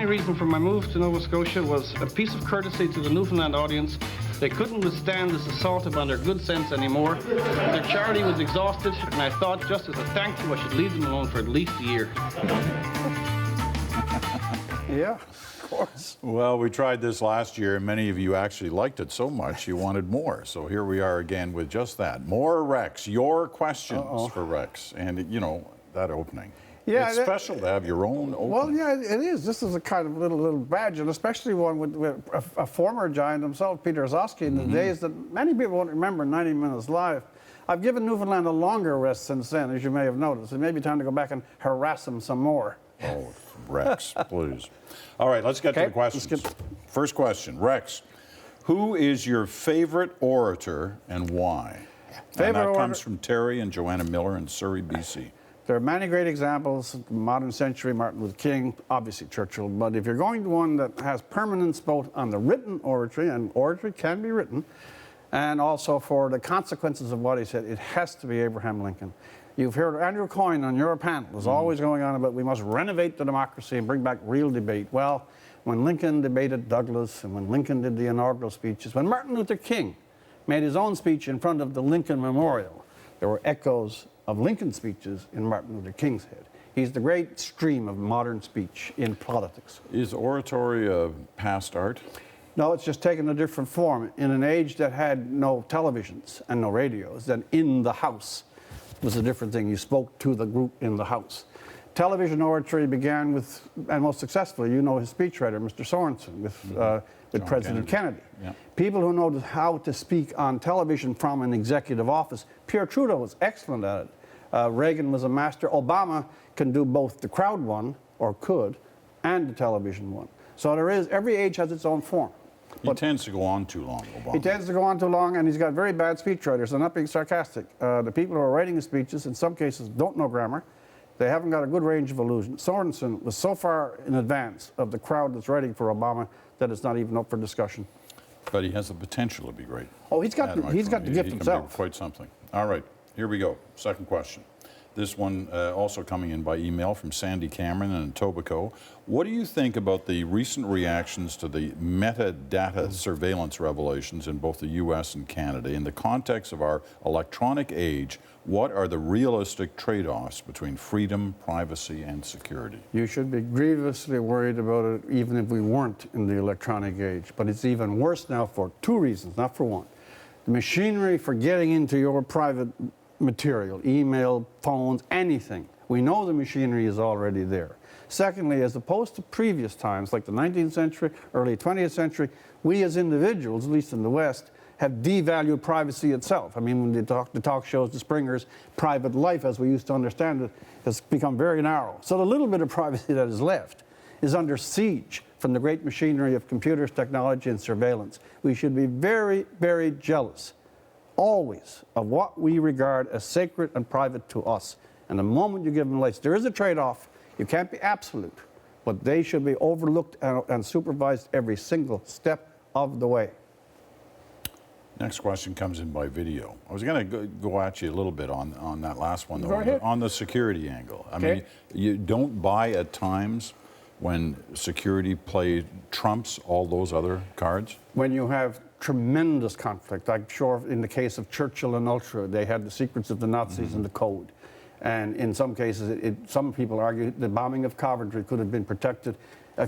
only reason for my move to Nova Scotia was a piece of courtesy to the Newfoundland audience. They couldn't withstand this assault upon their good sense anymore. Their charity was exhausted, and I thought, just as a thank you, I should leave them alone for at least a year. Yeah, of course. Well, we tried this last year, and many of you actually liked it so much you wanted more. So here we are again with just that. More Rex, your questions for Rex. And, you know, that opening. Yeah, it's special to have your own opening. Well, yeah, it is. This is a kind of little badge, and especially one with a former giant himself, Peter Ossowski, in the days that many people won't remember 90 Minutes Live. I've given Newfoundland a longer rest since then, as you may have noticed. It may be time to go back and harass him some more. Oh, Rex, please. All right, let's get to the questions. First question, Rex, who is your favorite orator and why? And that comes from Terry and Joanna Miller in Surrey, BC. There are many great examples, modern century, Martin Luther King, obviously Churchill, but if you're going to one that has permanence both on the written oratory, and oratory can be written, and also for the consequences of what he said, it has to be Abraham Lincoln. You've heard Andrew Coyne on your panel is always going on about we must renovate the democracy and bring back real debate. Well, when Lincoln debated Douglas and when Lincoln did the inaugural speeches, when Martin Luther King made his own speech in front of the Lincoln Memorial, there were echoes of Lincoln speeches in Martin Luther King's head. He's the great stream of modern speech in politics. Is oratory a past art? No, it's just taken a different form. In an age that had no televisions and no radios, then in the house was a different thing. You spoke to the group in the house. Television oratory began with, and most successfully, you know his speechwriter, Mr. Sorensen, with President Kennedy. Yeah. People who know how to speak on television from an executive office. Pierre Trudeau was excellent at it. Reagan was a master. Obama can do both the crowd one, or could, and the television one. So there is, every age has its own form. He tends to go on too long, Obama. He tends to go on too long, and he's got very bad speechwriters. I'm not being sarcastic. The people who are writing his speeches, in some cases, don't know grammar. They haven't got a good range of allusion. Sorensen was so far in advance of the crowd that's writing for Obama that it's not even up for discussion. But he has the potential to be great. Oh, he's got the gift himself. Can be quite something. All right, here we go. Second question. This one also coming in by email from Sandy Cameron in Etobicoke. What do you think about the recent reactions to the metadata surveillance revelations in both the U.S. and Canada? In the context of our electronic age, what are the realistic trade-offs between freedom, privacy, and security? You should be grievously worried about it even if we weren't in the electronic age. But it's even worse now for two reasons, not for one. The machinery for getting into your private material, email, phones, anything. We know the machinery is already there. Secondly, as opposed to previous times, like the 19th century, early 20th century, we as individuals, at least in the West, have devalued privacy itself. I mean, when the talk shows, the Springers, private life, as we used to understand it, has become very narrow. So the little bit of privacy that is left is under siege from the great machinery of computers, technology, and surveillance. We should be very, very jealous always of what we regard as sacred and private to us. And the moment you give them lights, there is a trade-off. You can't be absolute, but they should be overlooked and supervised every single step of the way. Next question comes in by video. I was going to go at you a little bit on that last one, though, Go ahead. on the security angle. I mean, you don't buy at times when security play trumps all those other cards? When you have tremendous conflict, I'm sure in the case of Churchill and Ultra, they had the secrets of the Nazis in the code. And in some cases, some people argue the bombing of Coventry could have been protected,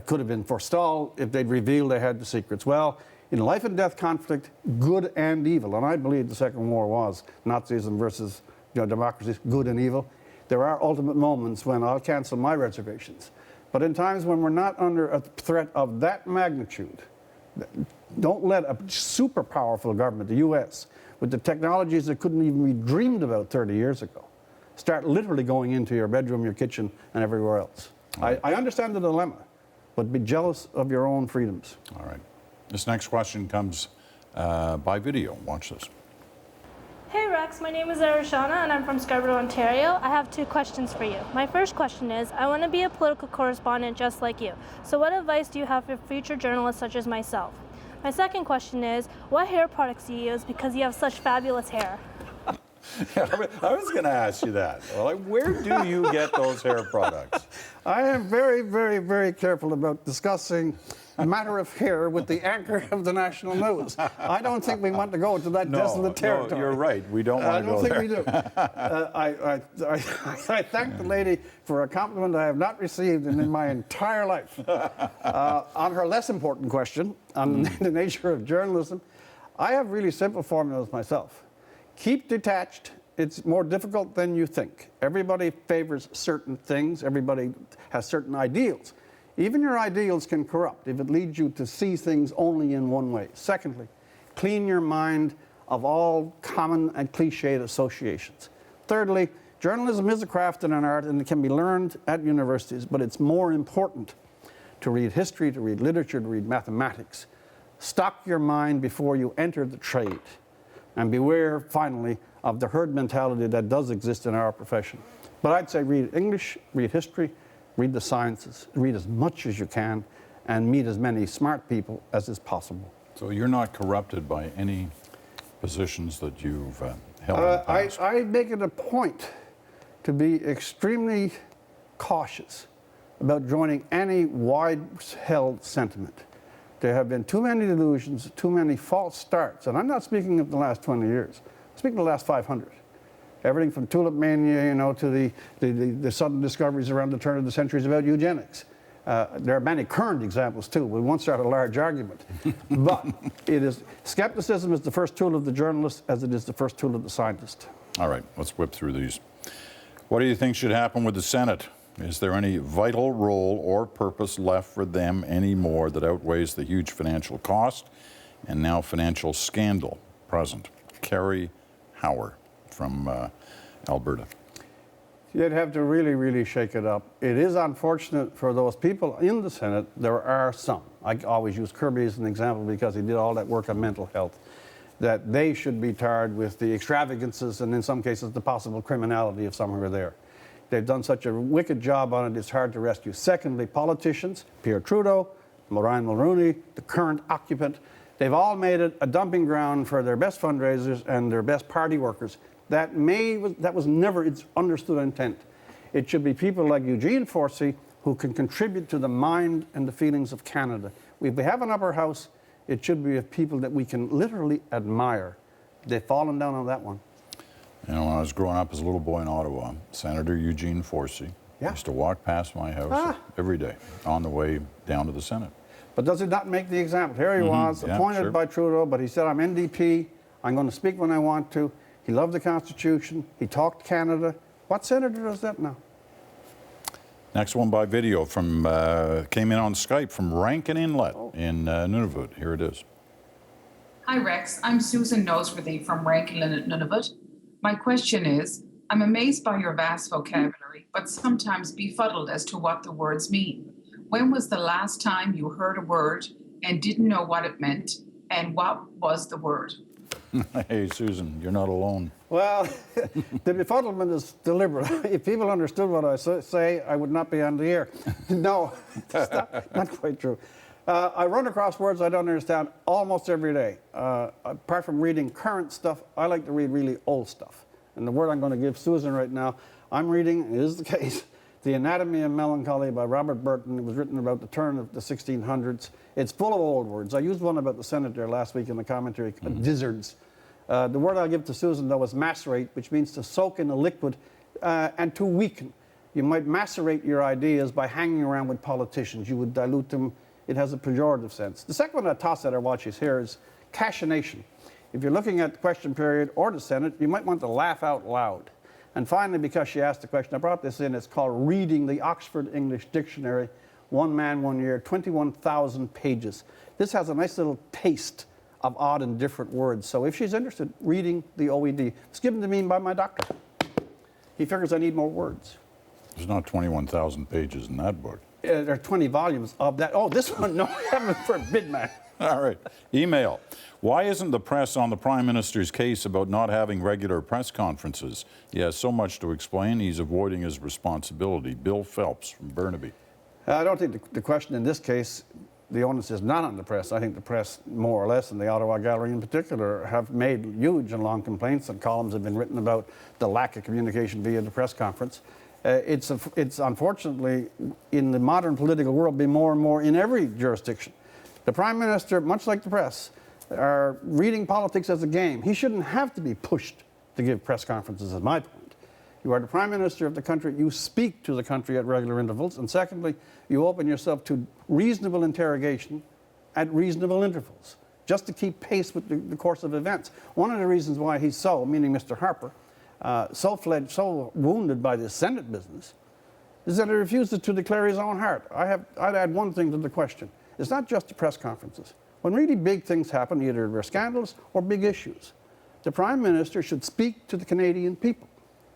could have been forestalled if they'd revealed they had the secrets. Well, in life and death conflict, good and evil, and I believe the Second War was Nazism versus democracies, good and evil. There are ultimate moments when I'll cancel my reservations. But in times when we're not under a threat of that magnitude, don't let a super powerful government, the U.S., with the technologies that couldn't even be dreamed about 30 years ago, start literally going into your bedroom, your kitchen, and everywhere else. Right. I understand the dilemma, but be jealous of your own freedoms. All right. This next question comes by video. Watch this. Hey Rex, my name is Arishana and I'm from Scarborough, Ontario. I have two questions for you. My first question is, I want to be a political correspondent just like you. So what advice do you have for future journalists such as myself? My second question is, what hair products do you use because you have such fabulous hair? I was going to ask you that. Well, like, where do you get those hair products? I am very, very, very careful about discussing a matter of hair with the anchor of the national news. I don't think we want to go to that desolate territory. No, you're right. We don't want to go there. I don't think we do. I thank the lady for a compliment I have not received in my entire life. On her less important question, on the nature of journalism, I have really simple formulas myself. Keep detached. It's more difficult than you think. Everybody favors certain things. Everybody has certain ideals. Even your ideals can corrupt if it leads you to see things only in one way. Secondly, clean your mind of all common and cliched associations. Thirdly, journalism is a craft and an art, and it can be learned at universities, but it's more important to read history, to read literature, to read mathematics. Stock your mind before you enter the trade. And beware, finally, of the herd mentality that does exist in our profession. But I'd say read English, read history, read the sciences, read as much as you can, and meet as many smart people as is possible. So you're not corrupted by any positions that you've held in the past? I make it a point to be extremely cautious about joining any wide-held sentiment. There have been too many delusions, too many false starts, and I'm not speaking of the last 20 years. I'm speaking of the last 500. Everything from tulip mania, you know, to the sudden discoveries around the turn of the centuries about eugenics. There are many current examples too. We won't start a large argument, but skepticism is the first tool of the journalist, as it is the first tool of the scientist. All right, let's whip through these. What do you think should happen with the Senate? Is there any vital role or purpose left for them anymore that outweighs the huge financial cost and now financial scandal present? Carrie Howard from Alberta. You'd have to really, really shake it up. It is unfortunate for those people in the Senate. There are some. I always use Kirby as an example because he did all that work on mental health, that they should be tarred with the extravagances and in some cases the possible criminality of some who are there. They've done such a wicked job on it, it's hard to rescue. Secondly, politicians, Pierre Trudeau, Ryan Mulroney, the current occupant, they've all made it a dumping ground for their best fundraisers and their best party workers. That was never its understood intent. It should be people like Eugene Forsey who can contribute to the mind and the feelings of Canada. If we have an upper house, it should be of people that we can literally admire. They've fallen down on that one. You know, when I was growing up as a little boy in Ottawa, Senator Eugene Forsey used to walk past my house every day on the way down to the Senate. But does it not make the example? Here he was, appointed by Trudeau, but he said, I'm NDP, I'm going to speak when I want to. He loved the Constitution, he talked Canada. What senator does that now? Next one by video from, came in on Skype from Rankin Inlet in Nunavut. Here it is. Hi Rex, I'm Susan Noseworthy from Rankin Inlet, Nunavut. My question is, I'm amazed by your vast vocabulary, but sometimes befuddled as to what the words mean. When was the last time you heard a word and didn't know what it meant, and what was the word? Hey, Susan, you're not alone. Well, the befuddlement is deliberate. If people understood what I say, I would not be on the air. No, that's not quite true. I run across words I don't understand almost every day. Apart from reading current stuff, I like to read really old stuff. And the word I'm going to give Susan right now, I'm reading, it is the case, The Anatomy of Melancholy by Robert Burton. It was written about the turn of the 1600s. It's full of old words. I used one about the Senate there last week in the commentary, dizzards. The word I'll give to Susan, though, is macerate, which means to soak in a liquid and to weaken. You might macerate your ideas by hanging around with politicians. You would dilute them. It has a pejorative sense. The second one I toss at her while she's here is cachinnation. If you're looking at the question period or the Senate, you might want to laugh out loud. And finally, because she asked the question, I brought this in. It's called Reading the Oxford English Dictionary. One man, 1 year, 21,000 pages. This has a nice little taste of odd and different words. So if she's interested, reading the OED. It's given to me by my doctor. He figures I need more words. There's not 21,000 pages in that book. There are 20 volumes of that. Oh, this one, no, heaven forbid, man. All right. Email. Why isn't the press on the Prime Minister's case about not having regular press conferences? He has so much to explain, he's avoiding his responsibility. Bill Phelps from Burnaby. I don't think the question in this case, the onus is not on the press. I think the press, more or less, and the Ottawa Gallery in particular, have made huge and long complaints, and columns have been written about the lack of communication via the press conference. It's unfortunately, in the modern political world, be more and more in every jurisdiction. The Prime Minister, much like the press, are reading politics as a game. He shouldn't have to be pushed to give press conferences, is my point. You are the Prime Minister of the country. You speak to the country at regular intervals. And secondly, you open yourself to reasonable interrogation at reasonable intervals, just to keep pace with the course of events. One of the reasons why he's so, meaning Mr. Harper, so wounded by this Senate business, is that he refuses to declare his own heart. I'd add one thing to the question. It's not just the press conferences. When really big things happen, either they're scandals or big issues, the Prime Minister should speak to the Canadian people.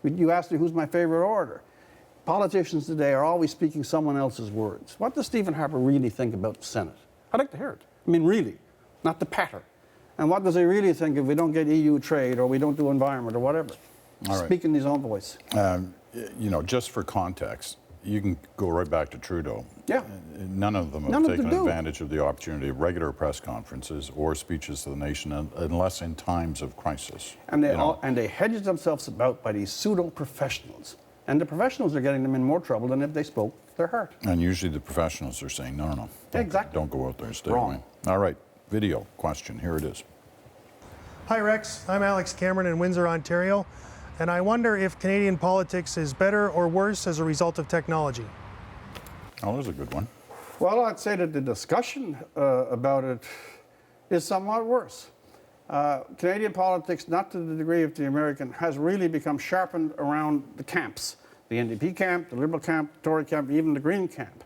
You asked me who's my favorite orator. Politicians today are always speaking someone else's words. What does Stephen Harper really think about the Senate? I'd like to hear it. I mean, really, not the patter. And what does he really think if we don't get EU trade or we don't do environment or whatever? All right. Speak in his own voice. You know, just for context, you can go right back to Trudeau. Yeah. None of them have taken advantage of the opportunity of regular press conferences or speeches to the nation unless in times of crisis. And they hedge themselves about by these pseudo-professionals. And the professionals are getting them in more trouble than if they spoke their heart. And usually the professionals are saying, no. Exactly. Don't go out there, stay Wrong. away. All right, video question, here it is. Hi Rex, I'm Alex Cameron in Windsor, Ontario, and I wonder if Canadian politics is better or worse as a result of technology. Oh, that's a good one. Well, I'd say that the discussion about it is somewhat worse. Canadian politics, not to the degree of the American, has really become sharpened around the camps. The NDP camp, the Liberal camp, the Tory camp, even the Green camp.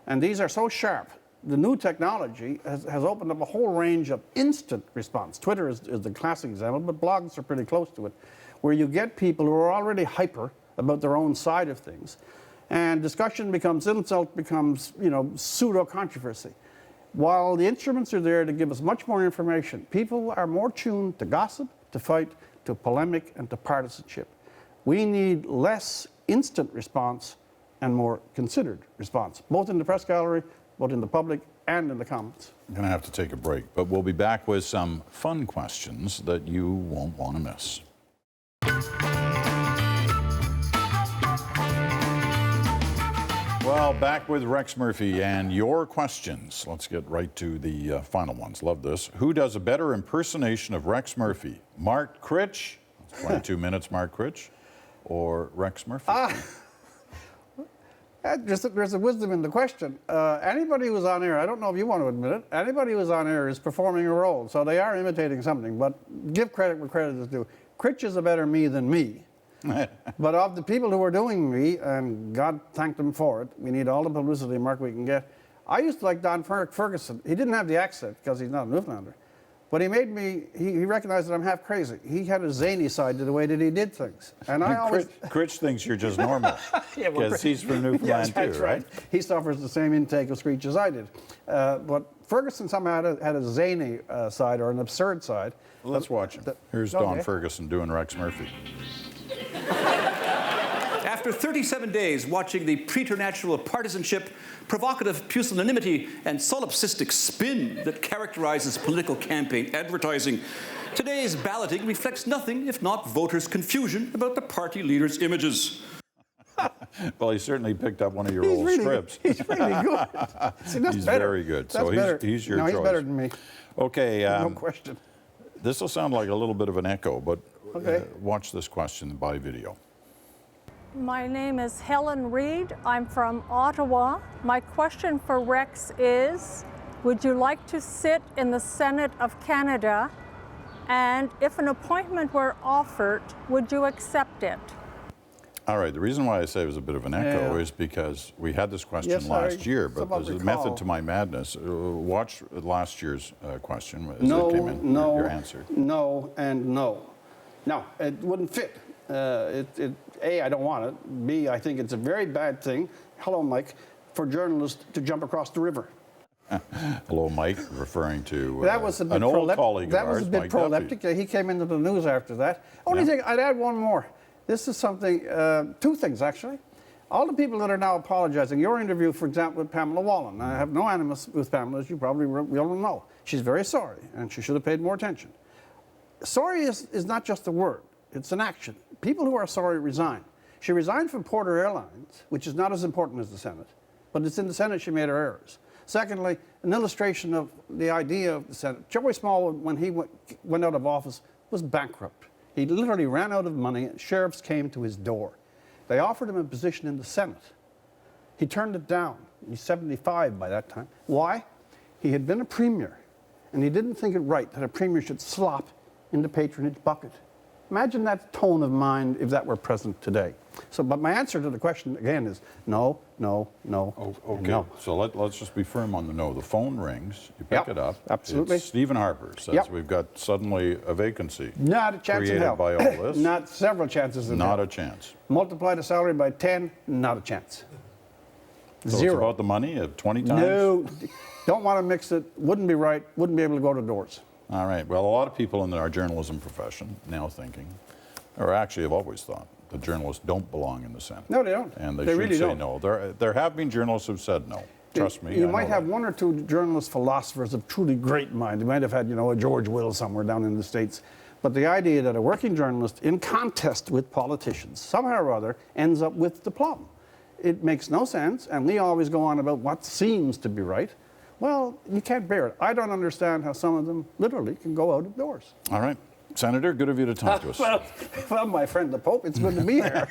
And these are so sharp. The new technology has opened up a whole range of instant response. Twitter is the classic example, but blogs are pretty close to it, where you get people who are already hyper about their own side of things. And discussion becomes insult, becomes, pseudo-controversy. While the instruments are there to give us much more information, people are more tuned to gossip, to fight, to polemic, and to partisanship. We need less instant response and more considered response, both in the press gallery, both in the public, and in the comments. I'm going to have to take a break, but we'll be back with some fun questions that you won't want to miss. Well, back with Rex Murphy and your questions. Let's get right to the final ones. Love this. Who does a better impersonation of Rex Murphy? Mark Critch, 22 minutes, Mark Critch, or Rex Murphy? There's a wisdom in the question. Anybody who's on air, I don't know if you want to admit it, anybody who's on air is performing a role, so they are imitating something, but give credit where credit is due. Critch is a better me than me. But of the people who are doing me, and God thank them for it, we need all the publicity, Mark, we can get. I used to like Don Ferguson. He didn't have the accent because he's not a Newfoundlander. But he made me, he recognized that I'm half crazy. He had a zany side to the way that he did things. And I always... Critch thinks you're just normal. Because he's from Newfoundland yes, too, right? He suffers the same intake of Screech as I did. But Ferguson somehow had a zany side or an absurd side. Let's watch him. Here's Don Ferguson doing Rex Murphy. After 37 days watching the preternatural partisanship, provocative pusillanimity, and solipsistic spin that characterizes political campaign advertising, today's balloting reflects nothing if not voters' confusion about the party leaders' images. Well, he certainly picked up one of your old scripts. He's really good. See, that's he's better. Very good. That's so better. he's your choice. No, he's better than me. Okay. No question. This will sound like a little bit of an echo, but okay. Watch this question by video. My name is Helen Reed. I'm from Ottawa. My question for Rex is, would you like to sit in the Senate of Canada? And if an appointment were offered, would you accept it? All right, the reason why I say it was a bit of an echo is because we had this question last year, but there's a method to my madness. Watch last year's question as it came in, your answer. No, and no. No, it wouldn't fit. A, I don't want it. B, I think it's a very bad thing, hello Mike, for journalists to jump across the river. Hello Mike, referring to that was a bit an old colleague of ours, That was a bit proleptic. He came into the news after that. Only thing, I'd add one more. This is something, two things actually. All the people that are now apologizing, your interview, for example, with Pamela Wallen, I have no animus with Pamela, as you probably we all know. She's very sorry, and she should have paid more attention. Sorry is not just a word, it's an action. People who are sorry resign. She resigned from Porter Airlines, which is not as important as the Senate, but it's in the Senate she made her errors. Secondly, an illustration of the idea of the Senate. Joey Smallwood, when he went out of office, was bankrupt. He literally ran out of money. Sheriffs came to his door. They offered him a position in the Senate. He turned it down. He's 75 by that time. Why? He had been a premier, and he didn't think it right that a premier should slop in the patronage bucket. Imagine that tone of mind if that were present today. So, but my answer to the question, again, is no, no, no, Okay, no. so let's just be firm on the no. The phone rings, you pick Yep, it up. absolutely. It's Stephen Harper says Yep. we've got suddenly a vacancy. Not a chance in created hell. by all this. Not several chances in hell. Not a chance. Multiply the salary by 10, not a chance. So Zero. it's about the money of 20 times? No, don't want to mix it, wouldn't be right, wouldn't be able to go to doors. All right. Well, a lot of people in our journalism profession now thinking, or actually have always thought, that journalists don't belong in the Senate. No, they don't. And they They should really say don't. no. There have been journalists who've said no. Trust me. You I might know have that. one or two journalist philosophers of truly great mind. You might have had, a George Will somewhere down in the States. But the idea that a working journalist in contest with politicians, somehow or other, ends up with the plum. It makes no sense, and we always go on about what seems to be right. Well, you can't bear it. I don't understand how some of them literally can go out of doors. All right. Senator, good of you to talk to us. Well, my friend the Pope, it's good to be here.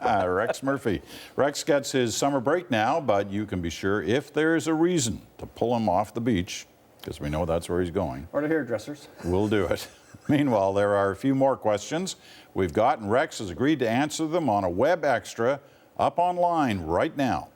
Rex Murphy. Rex gets his summer break now, but you can be sure if there's a reason to pull him off the beach, because we know that's where he's going, Or the hairdressers. we'll do it. Meanwhile, there are a few more questions we've got, and Rex has agreed to answer them on a web extra up online right now.